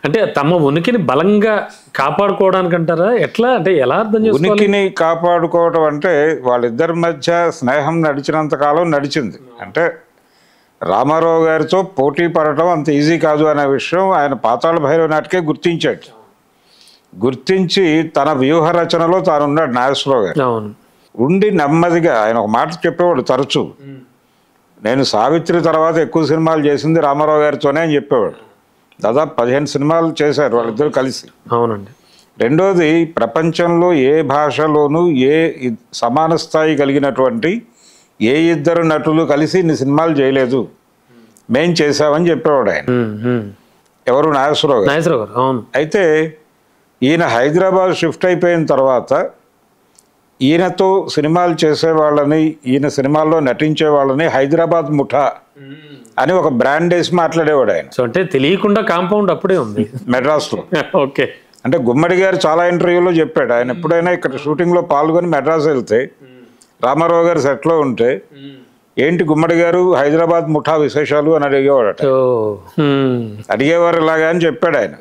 అంటే తమ ఉనికిని బలంగా కాపాడుకోవడానికి అంటారా? ఎట్లా అంటే ఎలా అర్థం చేసుకోవాలి? ఉనికిని కాపాడుకోవడం అంటే వాళ్ళిద్దరి మధ్య స్నేహం నడిచినంత కాలం నడిచింది. అంటే రామారావు గారితో పోటీ పడటం అంత ఈజీ కాదు అనే విషయం ఆయన పాతాళ భైరవ నాటికే గుర్తించాడు. గుర్తించి తన వ్యూహ రచనలో తానున్నాడు నాగేశ్వరరావు గారు. అవును. ఉండి నెమ్మదిగా ఆయన ఒక మాట చెప్పేవాడు తరచూ, నేను సావిత్రి తర్వాత ఎక్కువ సినిమాలు చేసింది రామారావు గారితోనే అని చెప్పేవాడు. దాదాపు 15 సినిమాలు చేశారు వాళ్ళిద్దరూ కలిసి. అవునండి. రెండోది, ప్రపంచంలో ఏ భాషలోనూ ఏ సమాన స్థాయి కలిగినటువంటి ఏ ఇద్దరు నటులు కలిసి ఇన్ని సినిమాలు చేయలేదు, మేం చేసామని చెప్పేవాడు ఆయన. ఎవరు? నాగేశ్వరరావు గారు. అవును. అయితే ఈయన హైదరాబాద్ షిఫ్ట్ అయిపోయిన తర్వాత ఈయనతో సినిమాలు చేసేవాళ్ళని, ఈయన సినిమాల్లో నటించే వాళ్ళని హైదరాబాద్ ముఠా అని ఒక బ్రాండ్ వేసి మాట్లాడేవాడు ఆయన. సో అంటే తెలియకుండా కాంపౌండ్ అప్పుడే ఉంది మెడ్రాస్లో. ఓకే. అంటే గుమ్మడి గారు చాలా ఇంటర్వ్యూలో చెప్పాడు, ఆయన ఎప్పుడైనా ఇక్కడ షూటింగ్లో పాల్గొని మెడ్రాస్ వెళ్తే రామారావు గారు సెట్లో ఉంటే, ఏంటి గుమ్మడి గారు హైదరాబాద్ ముఠా విశేషాలు అని అడిగేవాడట. అడిగేవారు ఇలాగా అని చెప్పాడు ఆయన.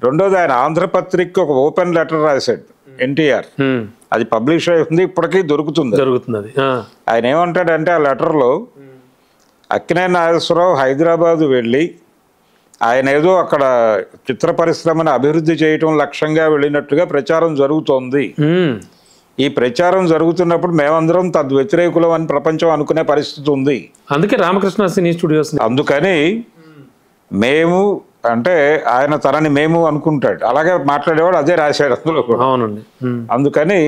రెండోది, ఆయన ఆంధ్రపత్రికకి ఒక ఓపెన్ లెటర్ రాశాడు ఎన్టీఆర్. అది పబ్లిష్ అయింది, ఇప్పటికీ దొరుకుతుంది. ఆయన ఏమంటాడంటే ఆ లెటర్లో, అక్కినేని నాగేశ్వరరావు హైదరాబాద్ వెళ్ళి ఆయన ఏదో అక్కడ చిత్ర పరిశ్రమను అభివృద్ధి చేయటం లక్ష్యంగా వెళ్ళినట్టుగా ప్రచారం జరుగుతోంది. ఈ ప్రచారం జరుగుతున్నప్పుడు మేమందరం తద్వ్యతిరేకులం అని ప్రపంచం అనుకునే పరిస్థితి ఉంది. అందుకే రామకృష్ణ సినీ స్టూడియోస్. అందుకని మేము అంటే ఆయన తనని మేము అనుకుంటాడు, అలాగే మాట్లాడేవాడు, అదే రాశాడు అందులో కూడా. అవునండి. అందుకని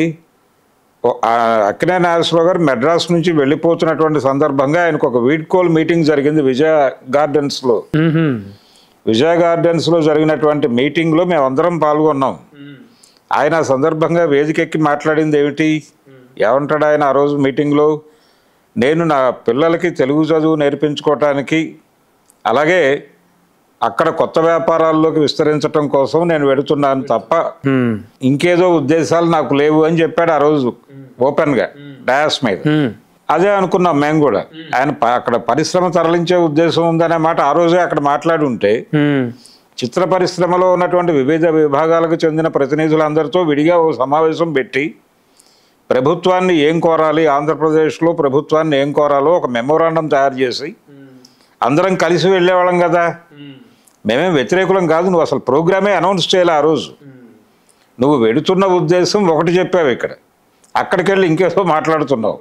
అక్కినేని నాగేశ్వరరావు గారు మెడ్రాస్ నుంచి వెళ్ళిపోతున్నటువంటి సందర్భంగా ఆయనకు ఒక వీడ్కోల్ మీటింగ్ జరిగింది విజయ గార్డెన్స్లో. విజయ గార్డెన్స్లో జరిగినటువంటి మీటింగ్లో మేమందరం పాల్గొన్నాం. ఆయన ఆ సందర్భంగా వేదికెక్కి మాట్లాడింది ఏమిటి, ఏమంటాడు ఆయన ఆ రోజు మీటింగ్లో, నేను నా పిల్లలకి తెలుగు చదువు నేర్పించుకోవటానికి, అలాగే అక్కడ కొత్త వ్యాపారాల్లోకి విస్తరించడం కోసం నేను వెడుతున్నాను తప్ప ఇంకేదో ఉద్దేశాలు నాకు లేవు అని చెప్పాడు ఆ రోజు ఓపెన్గా డయాస్ మీద. అదే అనుకున్నాం మేము కూడా. ఆయన అక్కడ పరిశ్రమ తరలించే ఉద్దేశం ఉందనే మాట ఆ రోజే అక్కడ మాట్లాడి ఉంటే, చిత్ర పరిశ్రమలో ఉన్నటువంటి వివిధ విభాగాలకు చెందిన ప్రతినిధులందరితో విడిగా ఓ సమావేశం పెట్టి ప్రభుత్వాన్ని ఏం కోరాలి, ఆంధ్రప్రదేశ్లో ప్రభుత్వాన్ని ఏం కోరాలో ఒక మెమోరాండం తయారు చేసి అందరం కలిసి వెళ్ళేవాళ్ళం కదా. మేమేం వ్యతిరేకులం కాదు, నువ్వు అసలు ప్రోగ్రామే అనౌన్స్ చేయాలి ఆ రోజు. నువ్వు వెడుతున్న ఉద్దేశం ఒకటి చెప్పావు, ఇక్కడ అక్కడికి వెళ్ళి ఇంకేదో మాట్లాడుతున్నావు.